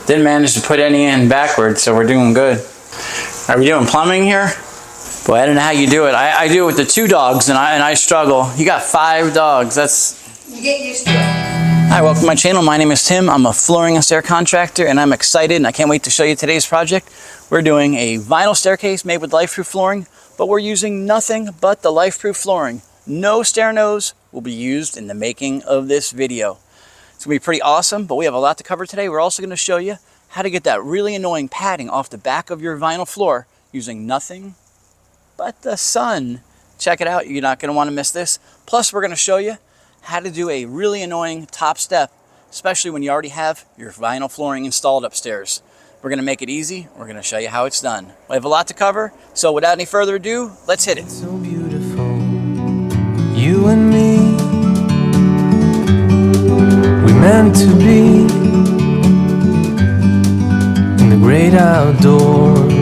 Didn't manage to put any in backwards, so we're doing good. Are we doing plumbing here? Boy, I don't know how you do it. I do it with the 2 dogs, and I struggle. You got 5 dogs. You get used to it. Hi, welcome to my channel. My name is Tim. I'm a flooring and stair contractor, and I'm excited, and I can't wait to show you today's project. We're doing a vinyl staircase made with Lifeproof flooring, but we're using nothing but the Lifeproof flooring. No Stairnose will be used in the making of this video. It's going to be pretty awesome, but we have a lot to cover today. We're also going to show you how to get that really annoying padding off the back of your vinyl floor using nothing but the sun. Check it out. You're not going to want to miss this. Plus, we're going to show you how to do a really annoying top step, especially when you already have your vinyl flooring installed upstairs. We're going to make it easy. We're going to show you how it's done. We have a lot to cover, so without any further ado, let's hit it. So beautiful, you and me, we meant to be in the great outdoors,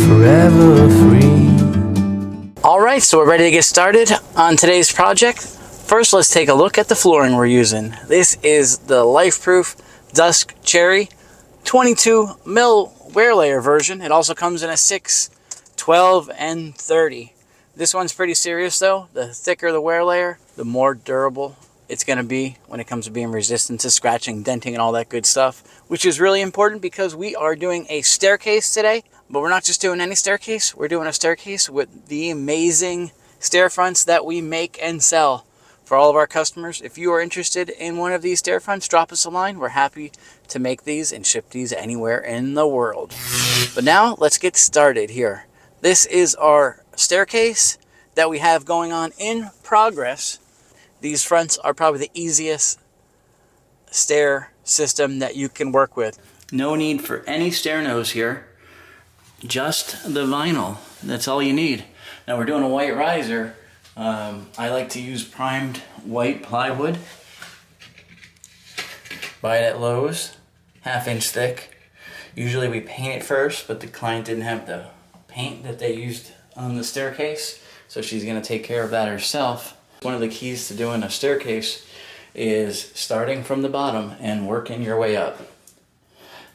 forever free. Alright, so we're ready to get started on today's project. First, let's take a look at the flooring we're using. This is the Lifeproof Dusk Cherry 22 mil wear layer version. It also comes in a 6, 12, and 30. This one's pretty serious though. The thicker the wear layer, the more durable it's going to be when it comes to being resistant to scratching, denting, and all that good stuff, which is really important because we are doing a staircase today. But we're not just doing any staircase, we're doing a staircase with the amazing stair fronts that we make and sell for all of our customers. If you are interested in one of these stair fronts, drop us a line. We're happy to make these and ship these anywhere in the world. But now let's get started here. This is our staircase that we have going on in progress. These fronts are probably the easiest stair system that you can work with. No need for any Stairnose here. Just the vinyl. That's all you need. Now we're doing a white riser. I like to use primed white plywood. Buy it at Lowe's, 1/2 inch thick. Usually we paint it first, but the client didn't have the paint that they used on the staircase, so she's going to take care of that herself. One of the keys to doing a staircase is starting from the bottom and working your way up.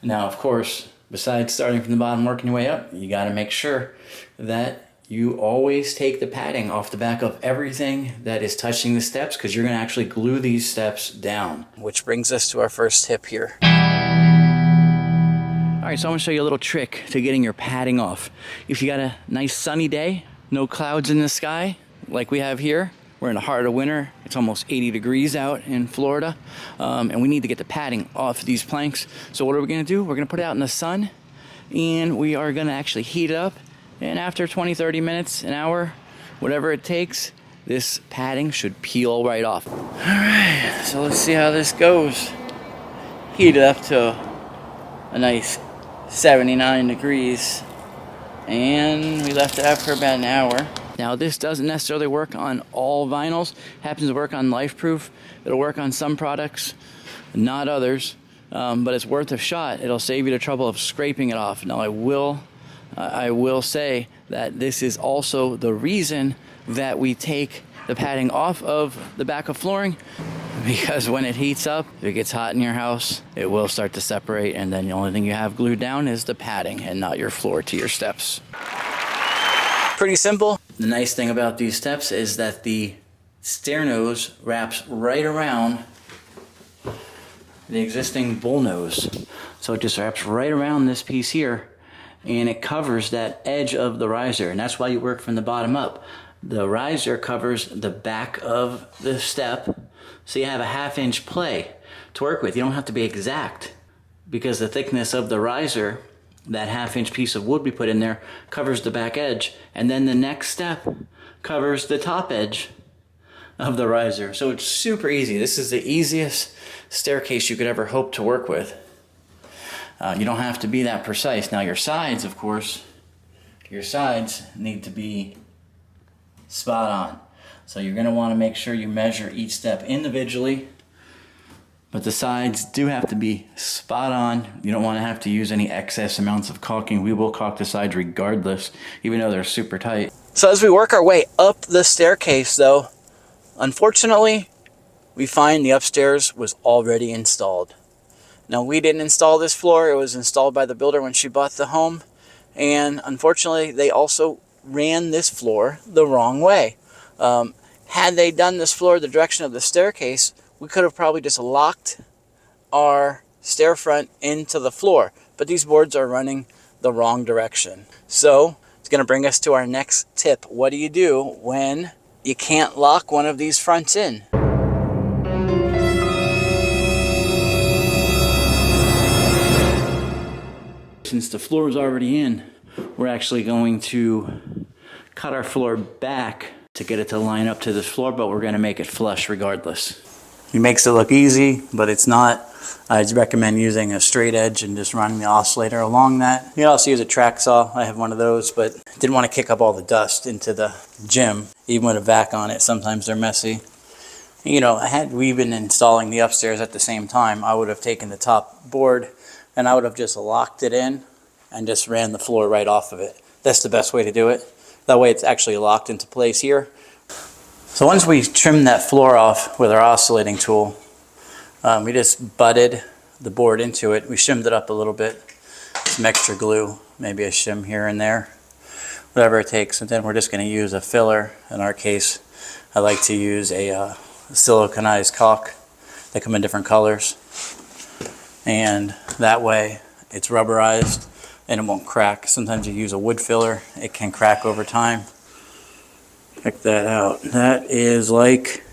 Now, of course, besides starting from the bottom, working your way up, you got to make sure that you always take the padding off the back of everything that is touching the steps, because you're going to actually glue these steps down. Which brings us to our first tip here. Alright, so I'm going to show you a little trick to getting your padding off. If you got a nice sunny day, no clouds in the sky, like we have here, we're in the heart of winter, it's almost 80 degrees out in Florida, and we need to get the padding off these planks. So what are we going to do? We're going to put it out in the sun, and we are going to actually heat it up, and after 20-30 minutes, an hour, whatever it takes, this padding should peel right off. Alright, so let's see how this goes. Heat it up to a nice 79 degrees, and we left it out for about an hour. Now this doesn't necessarily work on all vinyls. It happens to work on Lifeproof. It'll work on some products, not others, but it's worth a shot. It'll save you the trouble of scraping it off. Now I will say that this is also the reason that we take the padding off of the back of flooring, because when it heats up, if it gets hot in your house, it will start to separate, and then the only thing you have glued down is the padding and not your floor to your steps. Pretty simple. The nice thing about these steps is that the Stairnose wraps right around the existing bullnose. So it just wraps right around this piece here, and it covers that edge of the riser, and that's why you work from the bottom up. The riser covers the back of the step, so you have a 1/2 inch play to work with. You don't have to be exact, because the thickness of the riser, that 1/2 inch piece of wood we put in there, covers the back edge, and then the next step covers the top edge of the riser. So it's super easy. This is the easiest staircase you could ever hope to work with. You don't have to be that precise. Now your sides, of course, your sides need to be spot on. So you're going to want to make sure you measure each step individually, but the sides do have to be spot on. You don't want to have to use any excess amounts of caulking. We will caulk the sides regardless, even though they're super tight. So as we work our way up the staircase though, unfortunately, we find the upstairs was already installed. Now, we didn't install this floor. It was installed by the builder when she bought the home. And unfortunately, they also ran this floor the wrong way. Had they done this floor the direction of the staircase, we could have probably just locked our stair front into the floor. But these boards are running the wrong direction. So it's going to bring us to our next tip. What do you do when you can't lock one of these fronts in? Since the floor is already in, we're actually going to cut our floor back to get it to line up to this floor, but we're going to make it flush regardless. He makes it look easy, but it's not. I'd recommend using a straight edge and just running the oscillator along that. You can also use a track saw. I have one of those, but didn't want to kick up all the dust into the gym. Even with a vac on it, sometimes they're messy. You know, had we been installing the upstairs at the same time, I would have taken the top board and I would have just locked it in and just ran the floor right off of it. That's the best way to do it. That way it's actually locked into place here. So once we trimmed that floor off with our oscillating tool, we just butted the board into it. We shimmed it up a little bit. Some extra glue, maybe a shim here and there, whatever it takes. And then we're just going to use a filler. In our case, I like to use a siliconized caulk. They come in different colors. And that way it's rubberized and it won't crack. Sometimes you use a wood filler, it can crack over time. Check that out. That is like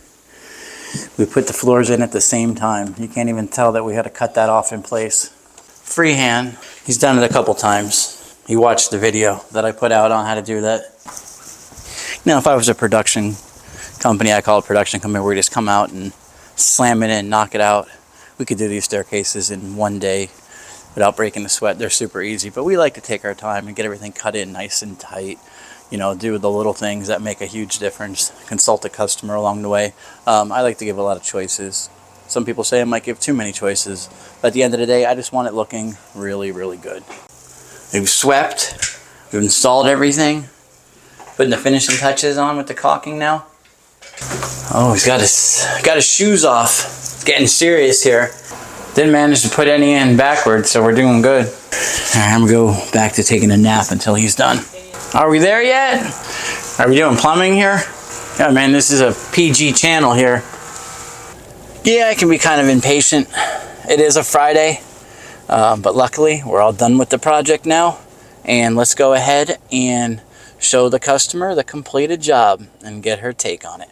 we put the floors in at the same time. You can't even tell that we had to cut that off in place. Freehand, he's done it a couple times. He watched the video that I put out on how to do that. Now, if I was a production company, I call it production company, where we just come out and slam it in, knock it out. We could do these staircases in one day without breaking a sweat. They're super easy, but we like to take our time and get everything cut in nice and tight. You know, do the little things that make a huge difference. Consult a customer along the way. I like to give a lot of choices. Some people say I might give too many choices, but at the end of the day, I just want it looking really, really good. We've swept, we've installed everything, putting the finishing touches on with the caulking now. Oh, he's got his shoes off. It's getting serious here. Didn't manage to put any in backwards, so we're doing good. All right, I'm gonna go back to taking a nap until he's done. Are we there yet? Are we doing plumbing here? Yeah, man, this is a PG channel here. Yeah, I can be kind of impatient. It is a Friday, but luckily we're all done with the project now. And let's go ahead and show the customer the completed job and get her take on it.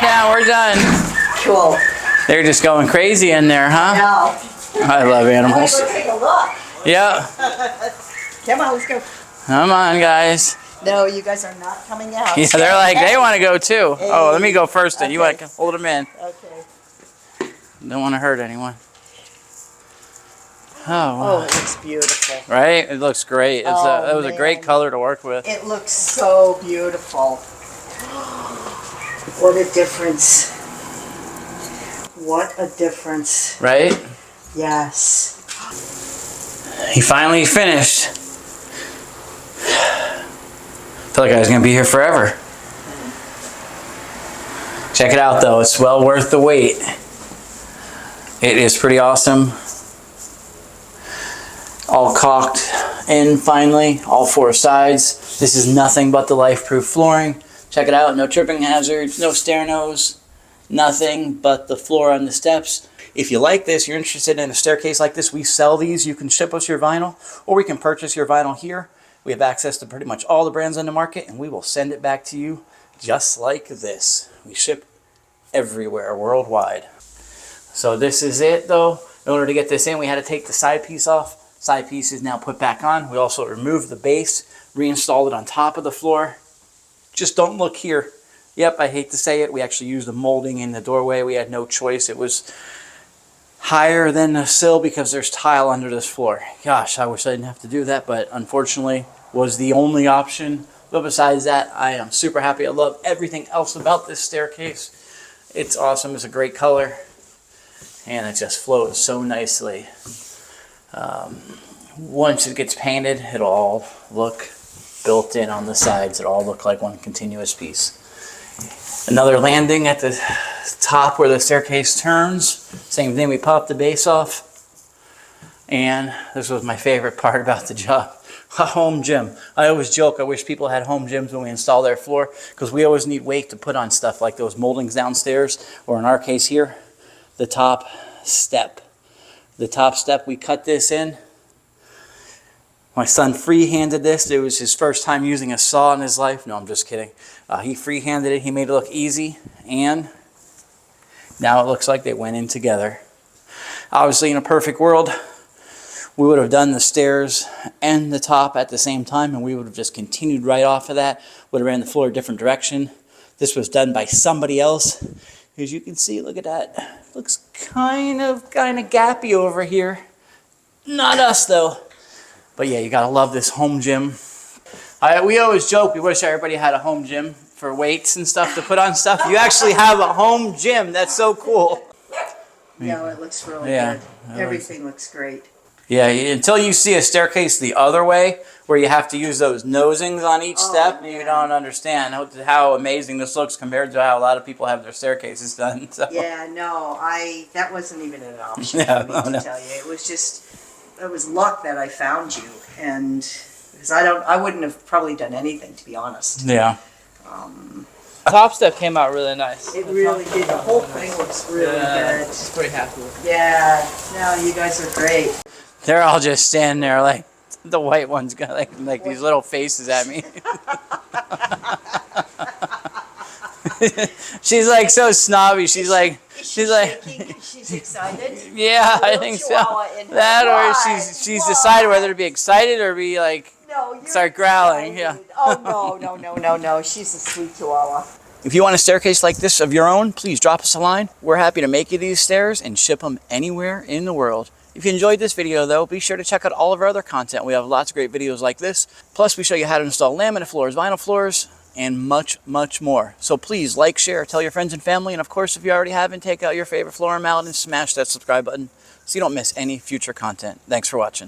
Yeah, we're done. Cool. They're just going crazy in there, huh? No. I love animals. Go take a look. Yeah. Come on, let's go. Come on, guys. No, you guys are not coming out. Yeah, they're like, they want to go too. Hey. Oh, let me go first then. Okay. You want to hold them in. Okay. Don't want to hurt anyone. Oh, wow. Oh, it looks beautiful. Right? It looks great. It's Oh, that was a great man. color to work with. It looks so beautiful. What a difference. What a difference. Right? Yes. He finally finished. Feel like I was going to be here forever. Check it out though. It's well worth the wait. It is pretty awesome. All caulked in finally, all four sides. This is nothing but the Lifeproof flooring. Check it out. No tripping hazards, no stair nose, nothing but the floor on the steps. If you like this, you're interested in a staircase like this, we sell these. You can ship us your vinyl, or we can purchase your vinyl here. We have access to pretty much all the brands on the market, and we will send it back to you just like this. We ship everywhere, worldwide. So this is it though. In order to get this in, we had to take the side piece off. Side piece is now put back on. We also removed the base, reinstalled it on top of the floor. Just don't look here. Yep, I hate to say it. We actually used the molding in the doorway. We had no choice. It was higher than the sill because there's tile under this floor. Gosh, I wish I didn't have to do that, but unfortunately was the only option. But besides that, I am super happy. I love everything else about this staircase. It's awesome. It's a great color. And it just flows so nicely. Once it gets painted, it'll all look built in on the sides. It'll all look like one continuous piece. Another landing at the top where the staircase turns. Same thing, we popped the base off. And this was my favorite part about the job, a home gym. I always joke, I wish people had home gyms when we install their floor, because we always need weight to put on stuff like those moldings downstairs, or in our case here, the top step. The top step, we cut this in. My son free-handed this. It was his first time using a saw in his life. No, I'm just kidding. He free-handed it. He made it look easy, and now it looks like they went in together. Obviously, in a perfect world, we would have done the stairs and the top at the same time, and we would have just continued right off of that. Would have ran the floor a different direction. This was done by somebody else. As you can see, look at that. Looks kind of gappy over here. Not us, though. But yeah, you gotta love this home gym. We always joke, we wish everybody had a home gym for weights and stuff to put on stuff. You actually have a home gym. That's so cool. Yeah, it looks really good. Everything looks great. Yeah, until you see a staircase the other way, where you have to use those nosings on each step, you don't understand how amazing this looks compared to how a lot of people have their staircases done. So. Yeah, no, that wasn't even an option for me to tell you. It was just, it was luck that I found you, and because I wouldn't have probably done anything, to be honest. Yeah. Top step came out really nice. It really did. The whole thing looks really good. I was pretty happy with it. Yeah, no, you guys are great. They're all just standing there like, the white one's got like these little faces at me. She's like so snobby. She's like, She's excited. yeah, I think so. That or she's decided whether to be excited or be like, start growling. Yeah. Oh no. She's a sweet chihuahua. If you want a staircase like this of your own, please drop us a line. We're happy to make you these stairs and ship them anywhere in the world. If you enjoyed this video, though, be sure to check out all of our other content. We have lots of great videos like this. Plus, we show you how to install laminate floors, vinyl floors, and much, much more. So please like, share, tell your friends and family. And of course, if you already haven't, take out your favorite floor mallet and smash that subscribe button so you don't miss any future content. Thanks for watching.